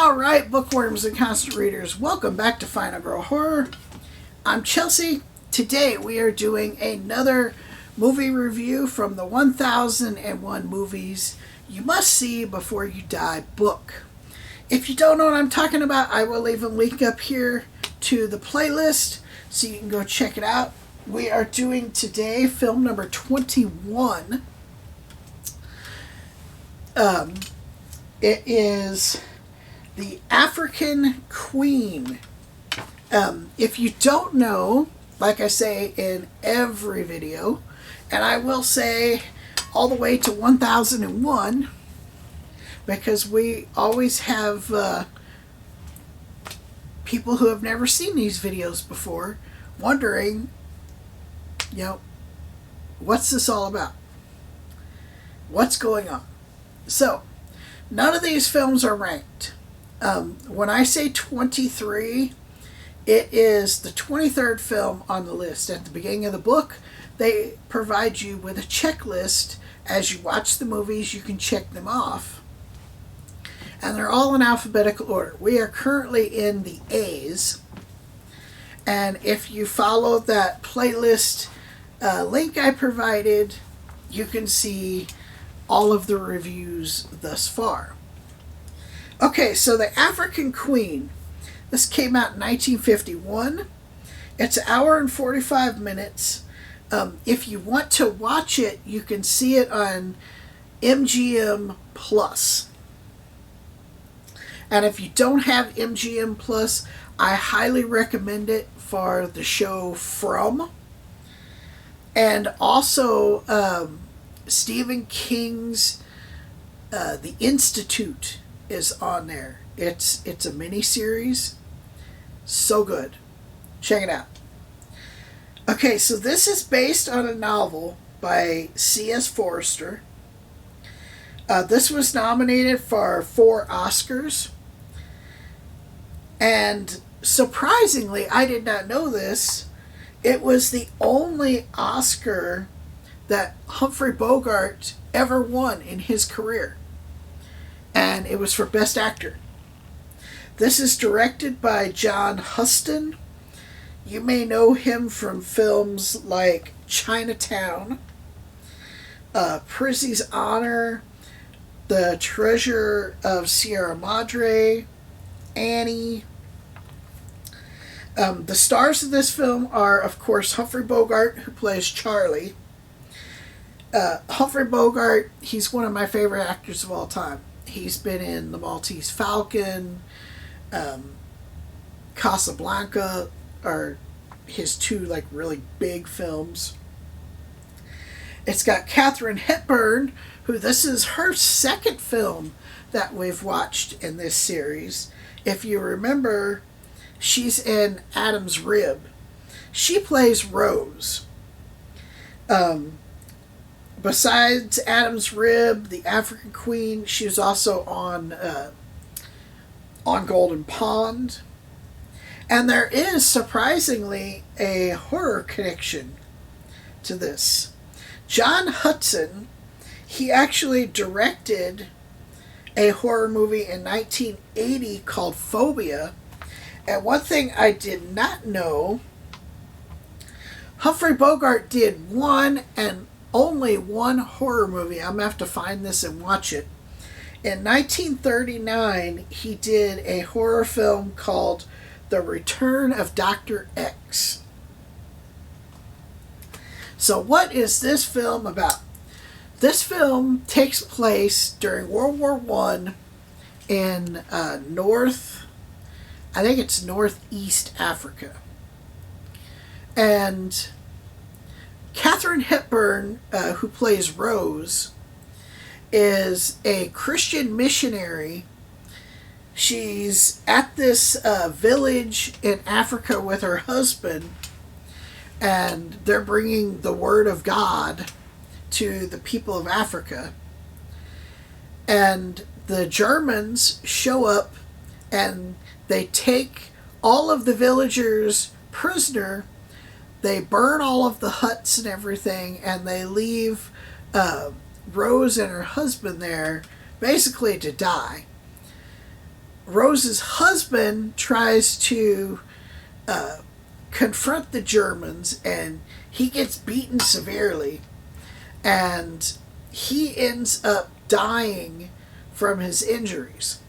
All right, bookworms and constant readers, welcome back to Final Girl Horror. I'm Chelsea. Today we are doing another movie review from the 1001 Movies You Must See Before You Die book. If you don't know what I'm talking about, I will leave a link up here to the playlist so you can go check it out. We are doing today film number 21. It is The African Queen. If you don't know, like I say in every video, and I will say all the way to 1001, because we always have people who have never seen these videos before wondering, what's this all about? What's going on? So, none of these films are ranked. When I say 23, it is the 23rd film on the list. At the beginning of the book, they provide you with a checklist. As you watch the movies, you can check them off. And they're all in alphabetical order. We are currently in the A's. And if you follow that playlist link I provided, you can see all of the reviews thus far. Okay, so The African Queen. This came out in 1951. It's an hour and 45 minutes. If you want to watch it, you can see it on MGM Plus. And if you don't have MGM Plus, I highly recommend it for the show From. And also Stephen King's The Institute is on there. It's a mini-series. So good. Check it out. Okay, so this is based on a novel by C.S. Forester. This was nominated for 4 Oscars. And surprisingly, I did not know this, it was the only Oscar that Humphrey Bogart ever won in his career. And it was for Best Actor. This is directed by John Huston. You may know him from films like Chinatown, Prizzi's Honor, The Treasure of Sierra Madre, Annie. The stars of this film are, of course, Humphrey Bogart, who plays Charlie. Humphrey Bogart, he's one of my favorite actors of all time. He's been in The Maltese Falcon, Casablanca, are his 2 really big films. It's got Katharine Hepburn, who this is her second film that we've watched in this series. If you remember, she's in Adam's Rib. She plays Rose. Besides Adam's Rib, The African Queen, she was also on Golden Pond. And there is, surprisingly, a horror connection to this. John Hudson, he actually directed a horror movie in 1980 called Phobia. And one thing I did not know, Humphrey Bogart did one and only one horror movie. I'm going to have to find this and watch it. In 1939, he did a horror film called The Return of Dr. X. So what is this film about? This film takes place during World War I in northeast Africa. And Katharine Hepburn, who plays Rose, is a Christian missionary. She's at this village in Africa with her husband, and they're bringing the word of God to the people of Africa. And the Germans show up and they take all of the villagers prisoner. They burn all of the huts and everything, and they leave Rose and her husband there basically to die. Rose's husband tries to confront the Germans, and he gets beaten severely, and he ends up dying from his injuries.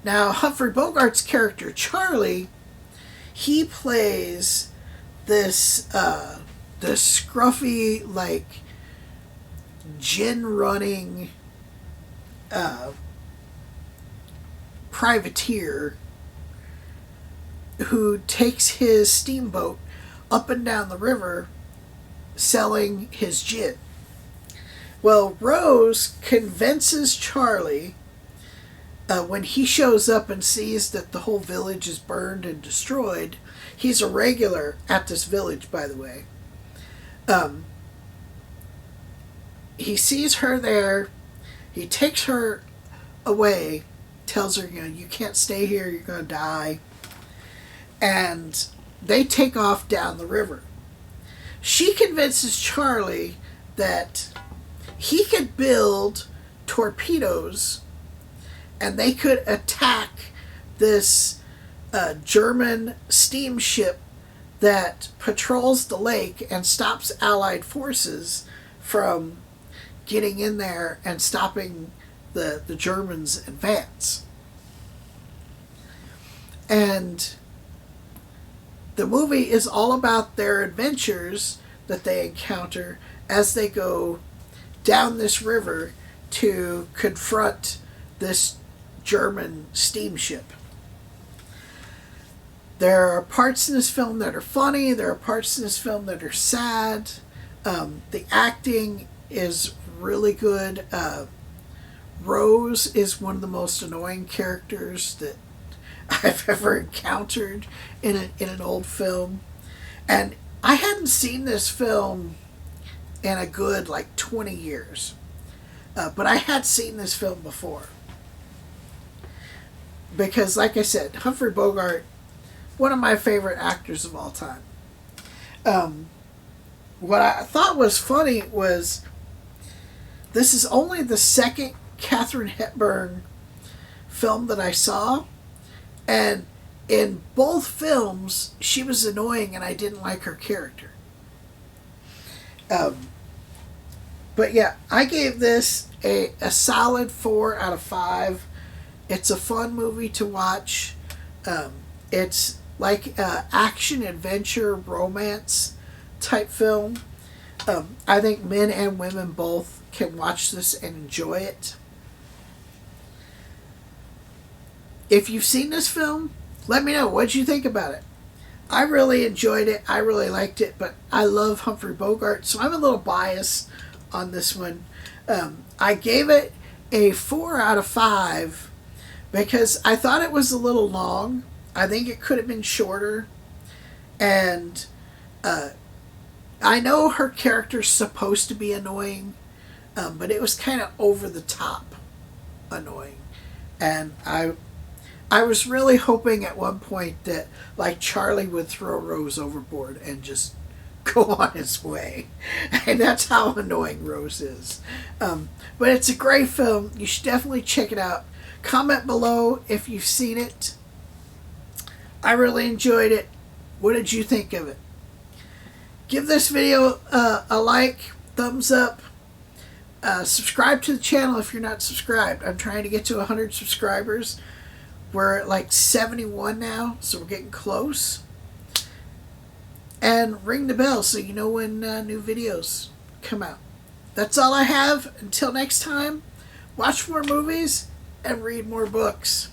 Now, Humphrey Bogart's character Charlie, he plays this scruffy, like, gin running privateer who takes his steamboat up and down the river selling his gin. Well, Rose convinces Charlie, when he shows up and sees that the whole village is burned and destroyed. He's a regular at this village, by the way. He sees her there. He takes her away, tells her, you can't stay here, you're going to die. And they take off down the river. She convinces Charlie that he could build torpedoes and they could attack this German steamship that patrols the lake and stops Allied forces from getting in there and stopping the Germans' advance. And the movie is all about their adventures that they encounter as they go down this river to confront this German steamship. There are parts in this film that are funny. There are parts in this film that are sad. The acting is really good. Rose is one of the most annoying characters that I've ever encountered in an old film. And I hadn't seen this film in a good 20 years. But I had seen this film before. Because, like I said, Humphrey Bogart, one of my favorite actors of all time. What I thought was funny was this is only the second Katharine Hepburn film that I saw. And in both films, she was annoying and I didn't like her character. But yeah, I gave this a solid 4 out of 5. It's a fun movie to watch. It's like action, adventure, romance type film. I think men and women both can watch this and enjoy it. If you've seen this film, let me know. What did you think about it? I really enjoyed it. I really liked it, but I love Humphrey Bogart, so I'm a little biased on this one. I gave it a 4 out of 5 because I thought it was a little long. I think it could have been shorter. And I know her character's supposed to be annoying, but it was kind of over the top annoying. And I was really hoping at one point that Charlie would throw Rose overboard and just go on his way. And that's how annoying Rose is. But it's a great film. You should definitely check it out. Comment below if you've seen it. I really enjoyed it. What did you think of it? Give this video a like, thumbs up. Subscribe to the channel if you're not subscribed. I'm trying to get to 100 subscribers. We're at 71 now, so we're getting close. And ring the bell so you know when new videos come out. That's all I have. Until next time, watch more movies and read more books.